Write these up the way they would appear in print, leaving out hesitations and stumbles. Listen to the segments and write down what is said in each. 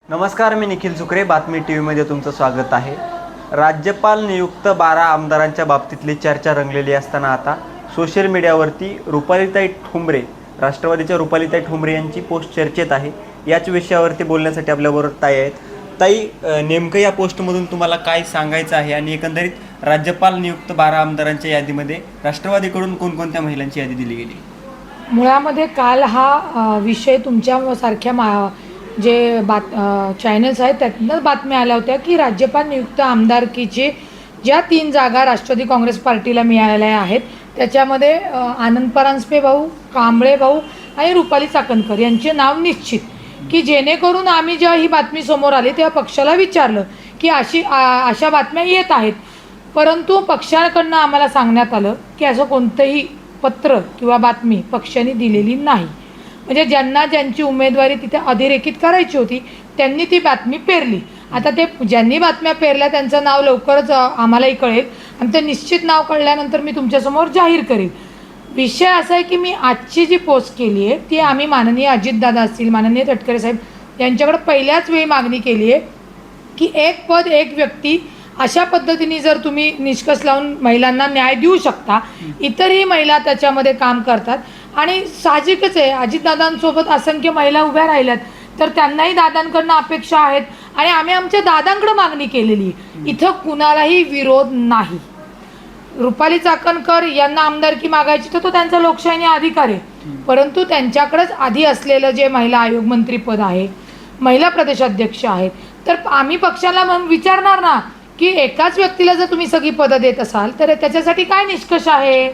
नमस्कार, मी निखिल सुकरे. बातमी टी व्हीमध्ये तुमचं स्वागत आहे. राज्यपाल नियुक्त 12 आमदारांच्या बाबतीतली चर्चा रंगलेली असताना आता सोशल मीडियावरती रुपालीताई ठोंबरे, राष्ट्रवादीच्या रुपालीताई ठोंबरे यांची पोस्ट चर्चेत आहे. याच विषयावरती बोलण्यासाठी आपल्याबरोबर ताई आहेत. ताई, नेमकं या पोस्टमधून तुम्हाला काय सांगायचं आहे आणि एकंदरीत राज्यपाल नियुक्त 12 आमदारांच्या यादीमध्ये राष्ट्रवादीकडून कोणकोणत्या महिलांची यादी दिली गेली? मुळामध्ये काल हा विषय तुमच्यासारख्या जे चॅनल्स आहेत त्यातूनच बातम्या आल्या होत्या की राज्यपाल नियुक्त आमदारकीचे ज्या 3 जागा राष्ट्रवादी काँग्रेस पार्टीला मिळालेल्या आहेत त्याच्यामध्ये आनंद परांजपे भाऊ, कांबळे भाऊ आणि रुपाली चाकणकर यांचे नाव निश्चित, की जेणेकरून आम्ही जेव्हा ही बातमी समोर आली तेव्हा पक्षाला विचारलं की अशा बातम्या येत आहेत, परंतु पक्षाकडनं आम्हाला सांगण्यात आलं की असं कोणतंही पत्र किंवा बातमी पक्षाने दिलेली नाही. म्हणजे ज्यांची उमेदवारी तिथे अधिरेखित करायची होती त्यांनी ती बातमी पेरली. आता ते ज्यांनी बातम्या पेरल्या त्यांचं नाव लवकरच आम्हालाही कळेल आणि ते निश्चित नाव कळल्यानंतर मी तुमच्यासमोर जाहीर करेन. विषय असा आहे की मी आजची जी पोस्ट केली आहे ती आम्ही माननीय अजितदादा असतील, माननीय तटकरे साहेब यांच्याकडे पहिल्याच वेळी मागणी केली आहे की एक पद एक व्यक्ती अशा पद्धतीने जर तुम्ही निष्कर्ष लावून महिलांना न्याय देऊ शकता, इतरही महिला त्याच्यामध्ये काम करतात आणि साहजिकच आहे अजितदादांसोबत असंख्य महिला उभ्या राहिल्यात तर त्यांनाही दादांकडनं अपेक्षा आहेत आणि आम्ही आमच्या दादांकडे मागणी केलेली. इथं कुणालाही विरोध नाही. रुपाली चाकणकर यांना आमदारकी मागायची तर तो त्यांचा लोकशाहीने अधिकार आहे, परंतु त्यांच्याकडेच आधी असलेलं जे महिला आयोग मंत्रीपद आहे, महिला प्रदेशाध्यक्ष आहेत, तर आम्ही पक्षाला विचारणार ना की एकाच व्यक्तीला जर तुम्ही सगळी पदं देत असाल तर त्याच्यासाठी काय निष्कर्ष आहे.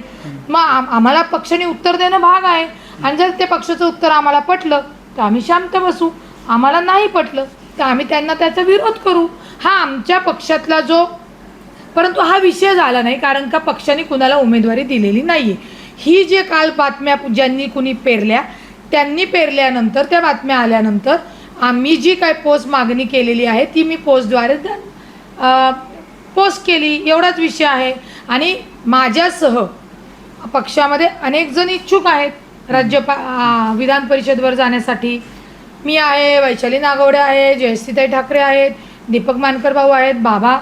मग आम्हाला पक्षाने उत्तर देणं भाग आहे आणि जर ते पक्षाचं उत्तर आम्हाला पटलं तर आम्ही शांत बसू, आम्हाला नाही पटलं तर आम्ही त्यांना त्याचा विरोध करू. हा आमच्या पक्षातला परंतु हा विषय झाला नाही कारण का पक्षाने कुणाला उमेदवारी दिलेली नाही आहे. ही जे काल बातम्या ज्यांनी कुणी पेरल्या त्यांनी पेरल्यानंतर त्या बातम्या आल्यानंतर आम्ही जी काय पोस्ट मागणी केलेली आहे ती मी पोस्टद्वारे पोस्ट केली, एवढाच विषय आहे. आणि माझ्यासह पक्षामध्ये अनेक जण इच्छुक आहेत विधान परिषदवर जाण्यासाठी. मी आहे, वैशाली नागवडे आहे, जयश्रीताई ठाकरे आहेत, दीपक मानकर भाऊ आहेत, बाबा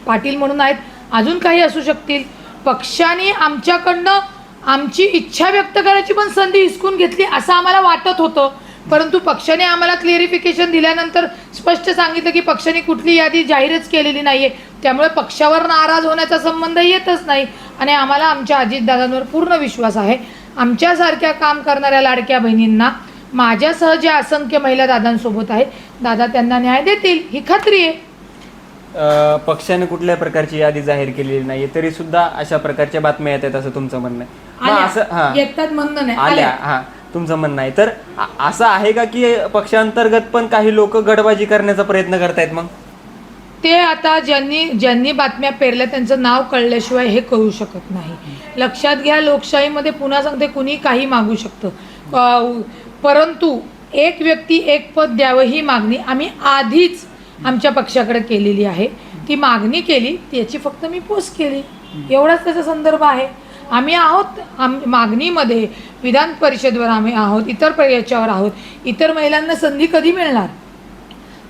पाटील म्हणून आहेत, अजून काही असू शकतील. पक्षाने आमच्याकडनं आमची इच्छा व्यक्त करायची पण संधी हिसकून घेतली असं आम्हाला वाटत होतं, परंतु पक्षाने आम्हाला क्लिअरिफिकेशन दिल्यानंतर स्पष्ट सांगितलं की पक्षाने कुठली यादी जाहीरच केलेली नाही आहे, त्यामुळे पक्षावर नाराज होण्याचा संबंध येतच नाही. आणि आम्हाला आमच्या अजितदादांवर पूर्ण विश्वास आहे. आमच्यासारख्या काम करणाऱ्या लाडक्या बहिणींना माझ्यासह ज्या असंख्य महिला दादांसोबत आहेत, दादा त्यांना न्याय देतील ही खात्री आहे. पक्षाने कुठल्या प्रकारची यादी जाहीर केलेली नाही तरी सुद्धा अशा प्रकारच्या बातम्या येतात असं तुमचं म्हणणं आहे? येतात म्हणणं नाही, आल्या तुमचं म्हणणं आहे. तर असं आहे का की पक्षांतर्गत पण काही लोक गडबाजी करण्याचा प्रयत्न करतायत? मग ते आता ज्यांनी बातम्या पेरल्या त्यांचं नाव कळल्याशिवाय हे कळू शकत नाही. लक्षात घ्या, लोकशाहीमध्ये पुन्हा सांगते कुणी काही मागू शकतं, परंतु एक व्यक्ती एक पद द्यावं ही मागणी आम्ही आधीच आमच्या पक्षाकडे केलेली आहे. ती मागणी केली, त्याची फक्त मी पोस्ट केली, एवढाच त्याचा संदर्भ आहे. आम्ही आहोत मागणीमध्ये, विधान परिषदवर आम्ही आहोत, इतर याच्यावर आहोत. इतर महिलांना संधी कधी मिळणार?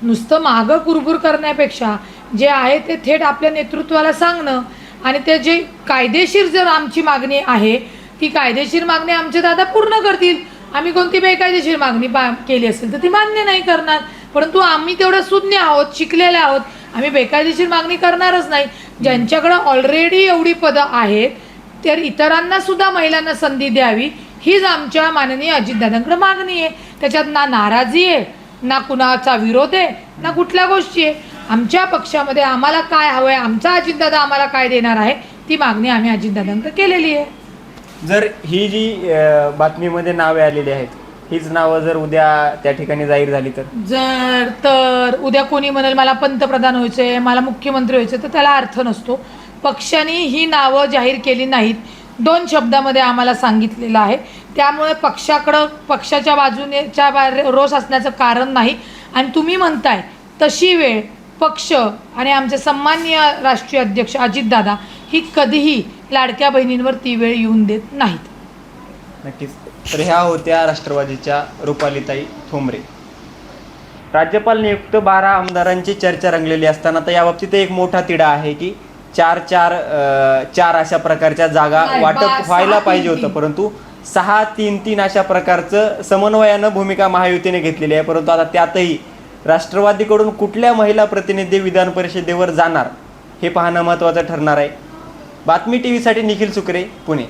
नुसतं मागं कुरबुर करण्यापेक्षा जे आहे ते थेट आपल्या नेतृत्वाला सांगणं आणि ते जे कायदेशीर जर आमची मागणी आहे ती कायदेशीर मागणी आमचे दादा पूर्ण करतील. आम्ही कोणती बेकायदेशीर मागणी केली असेल तर ती मान्य नाही करणार, परंतु आम्ही तेवढं सुज्ञ आहोत, शिकलेले आहोत, आम्ही बेकायदेशीर मागणी करणारच नाही. ज्यांच्याकडं ऑलरेडी एवढी पदं आहेत तर इतरांना सुद्धा महिलांना संधी द्यावी हीच आमच्या माननीय अजितदादांकडे मागणी आहे. त्याच्यात ना नाराजी आहे, ना कुणाचा विरोध आहे, ना कुठल्या गोष्टी आहे. आमच्या पक्षामध्ये आम्हाला काय हवं आहे, आमचा अजितदादा आम्हाला काय देणार आहे ती मागणी आम्ही अजितदादांकडे केलेली आहे. जर ही जी बातमीमध्ये नावे आलेली आहेत हीच नावं जर उद्या त्या ठिकाणी जाहीर झाली तर उद्या कोणी म्हणेल मला पंतप्रधान व्हायचं आहे, मला मुख्यमंत्री व्हायचं, तर त्याला अर्थ नसतो. पक्षाने ही नावं जाहीर केली नाहीत, 2 शब्दामध्ये आम्हाला सांगितलेलं आहे. त्यामुळे पक्षाच्या बाजूनेच्या रोष असण्याचं कारण नाही. आणि तुम्ही म्हणताय तशी वेळ पक्ष आणि आमचे सन्माननीय राष्ट्रीय अध्यक्ष अजितदादा ही कधीही लाडक्या बहिणींवर ती वेळ येऊन देत नाहीत. नक्कीच. तर ह्या होत्या राष्ट्रवादीच्या रुपालीताई ठोंबरे. राज्यपाल नियुक्त 12 आमदारांची चर्चा रंगलेली असताना आता याबाबतीत एक मोठा तिढा आहे की चार अशा प्रकारच्या जागा नाही, वाटप सहा, व्हायला तीन, पाहिजे तीन. होतं, परंतु 6-3-3 अशा प्रकारचं समन्वयानं भूमिका महायुतीने घेतलेली आहे. परंतु आता त्यातही राष्ट्रवादीकडून कुठल्या महिला प्रतिनिधी विधान परिषदेवर जाणार हे पाहणं महत्त्वाचं ठरणार आहे. बातमी टीव्हीसाठी निखिल सुकरे, पुणे.